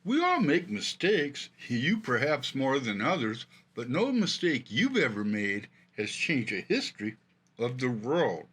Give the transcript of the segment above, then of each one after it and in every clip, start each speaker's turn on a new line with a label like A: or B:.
A: We all make mistakes, you perhaps more than others, but no mistake you've ever made has changed the history of the world.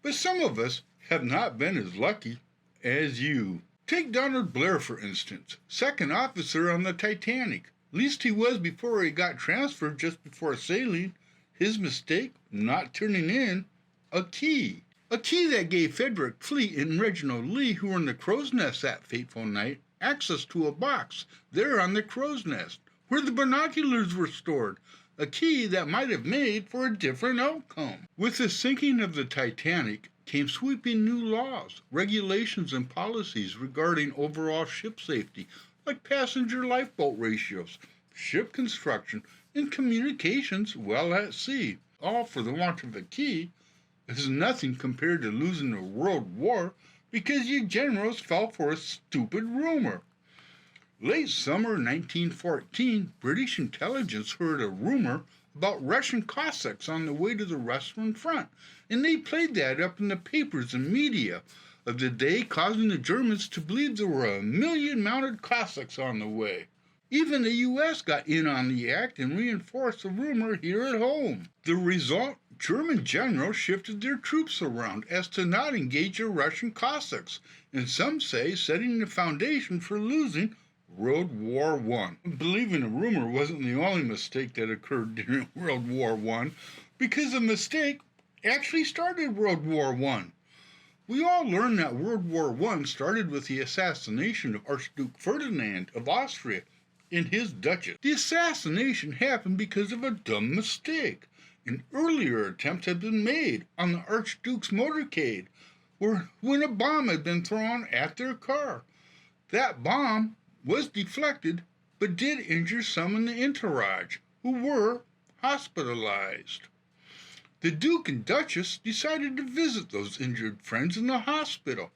A: But some of us have not been as lucky as you. Take Donald Blair, for instance, second officer on the Titanic. Least he was before he got transferred just before sailing. His mistake, not turning in a key. A key that gave Frederick Fleet and Reginald Lee, who were in the crow's nest that fateful night, access to a box there on the crow's nest, where the binoculars were stored, a key that might have made for a different outcome. With the sinking of the Titanic came sweeping new laws, regulations, and policies regarding overall ship safety, like passenger lifeboat ratios, ship construction, and communications while at sea, all for the want of a key. Is nothing compared to losing a world war because you generals fell for a stupid rumor. Late summer 1914, British intelligence heard a rumor about Russian Cossacks on the way to the Western Front, and they played that up in the papers and media of the day, causing the Germans to believe there were 1,000,000 mounted Cossacks on the way. Even the U.S. got in on the act and reinforced the rumor here at home. The result? German generals shifted their troops around as to not engage the Russian Cossacks, and some say setting the foundation for losing World War I. Believing a rumor wasn't the only mistake that occurred during World War I, because a mistake actually started World War I. We all learned that World War I started with the assassination of Archduke Ferdinand of Austria and his Duchess. The assassination happened because of a dumb mistake. An earlier attempt had been made on the Archduke's motorcade when a bomb had been thrown at their car. That bomb was deflected, but did injure some in the entourage, who were hospitalized. The Duke and Duchess decided to visit those injured friends in the hospital,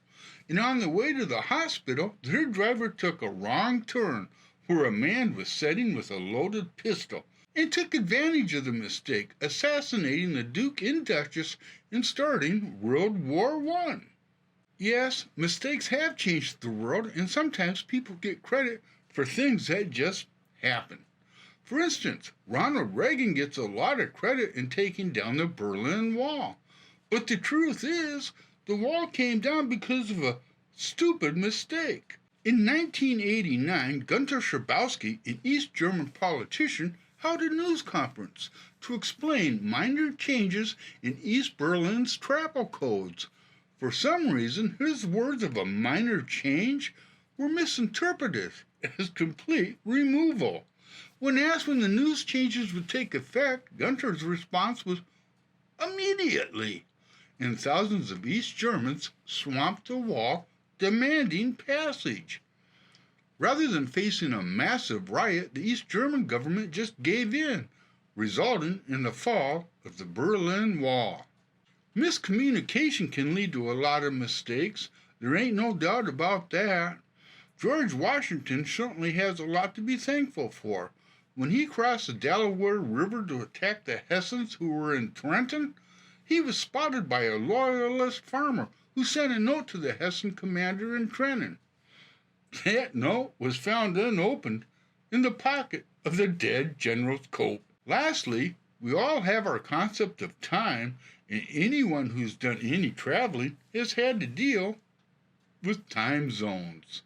A: and on the way to the hospital, their driver took a wrong turn where a man was sitting with a loaded pistol, and took advantage of the mistake, assassinating the Duke and Duchess and starting World War I. Yes, mistakes have changed the world, and sometimes people get credit for things that just happen. For instance, Ronald Reagan gets a lot of credit in taking down the Berlin Wall. But the truth is, the wall came down because of a stupid mistake. In 1989, Gunter Schabowski, an East German politician, held a news conference to explain minor changes in East Berlin's travel codes. For some reason, his words of a minor change were misinterpreted as complete removal. When asked when the news changes would take effect, Gunter's response was, immediately. And thousands of East Germans swamped the wall, demanding passage. Rather than facing a massive riot, the East German government just gave in, resulting in the fall of the Berlin Wall. Miscommunication can lead to a lot of mistakes. There ain't no doubt about that. George Washington certainly has a lot to be thankful for. When he crossed the Delaware River to attack the Hessians who were in Trenton, he was spotted by a loyalist farmer who sent a note to the Hessian commander in Trenton. That note was found unopened in the pocket of the dead general's coat. Lastly, we all have our concept of time, and anyone who's done any traveling has had to deal with time zones.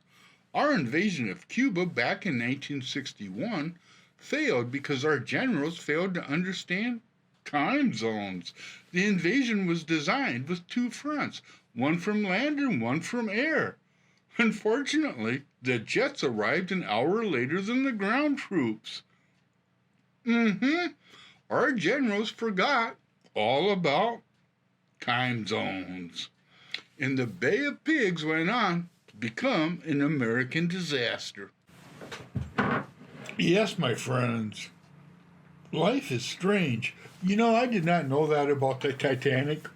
A: Our invasion of Cuba back in 1961 failed because our generals failed to understand time zones. The invasion was designed with two fronts, one from land and one from air. Unfortunately, the jets arrived an hour later than the ground troops. Our generals forgot all about time zones. And the Bay of Pigs went on to become an American disaster.
B: Yes, my friends. Life is strange. You know, I did not know that about the Titanic.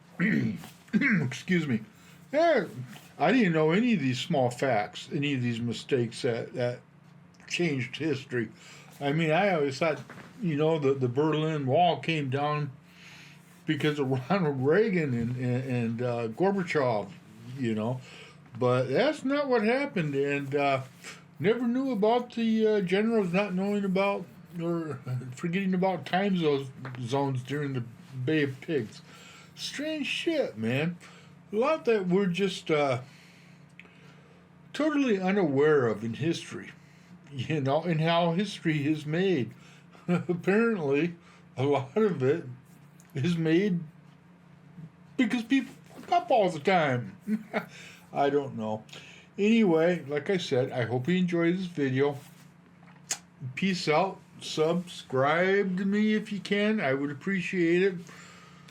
B: Excuse me. Yeah, I didn't know any of these small facts, any of these mistakes that changed history. I mean, I always thought, the Berlin Wall came down because of Ronald Reagan and Gorbachev, but that's not what happened. And Never knew about the generals not knowing about or forgetting about zones during the Bay of Pigs. Strange shit, man. A lot that we're just totally unaware of in history, and how history is made. Apparently, a lot of it is made because people fuck up all the time. I don't know. Anyway, like I said, I hope you enjoyed this video. Peace out. Subscribe to me if you can. I would appreciate it.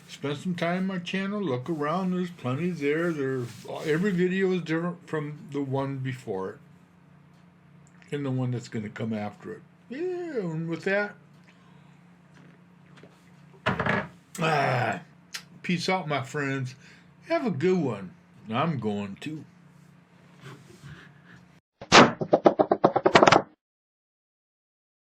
B: Spend some time on my channel. Look around. There's plenty there. Every video is different from the one before it. And the one that's going to come after it. Yeah, and with that, peace out, my friends. Have a good one. I'm going to.